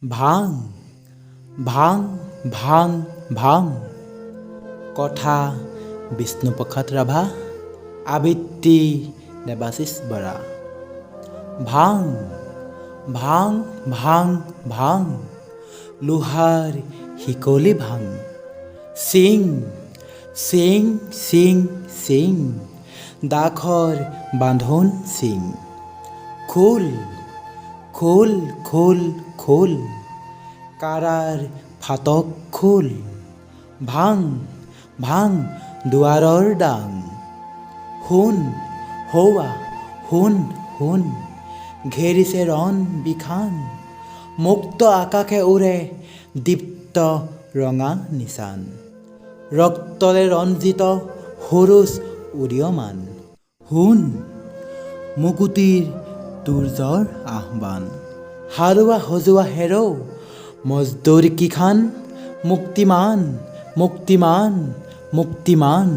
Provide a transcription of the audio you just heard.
ভাং ভাং ভাং ভাং কথা বিষ্ণুপ্ৰসাদ ৰাভা আবৃত্তি দেৱাশিষ বৰা ভাং ভাং ভাং ভাং লোহাৰ শিকলি ভাং চিং চিং চিং চিং দাখৰ বান্ধোন চিং খোল খোল খোল খোল কাৰাৰ ফাটক খোল ভাং ভাং দুৱাৰৰ ডাং শুন হৌৱা শুন শুন ঘেৰিছে ৰণ বিখান মুক্ত আকাশে উৰে দীপ্ত ৰঙা নিচান ৰক্তৰে ৰঞ্জিত সৰুজ উদীয়মান শুন মুকুতিৰ তুৰ্যৰ আহ্বান হাৰুৱা সজোৱা হেৰৌ মজদুৰ কিখান মুক্তিমান মুক্তিমান মুক্তিমান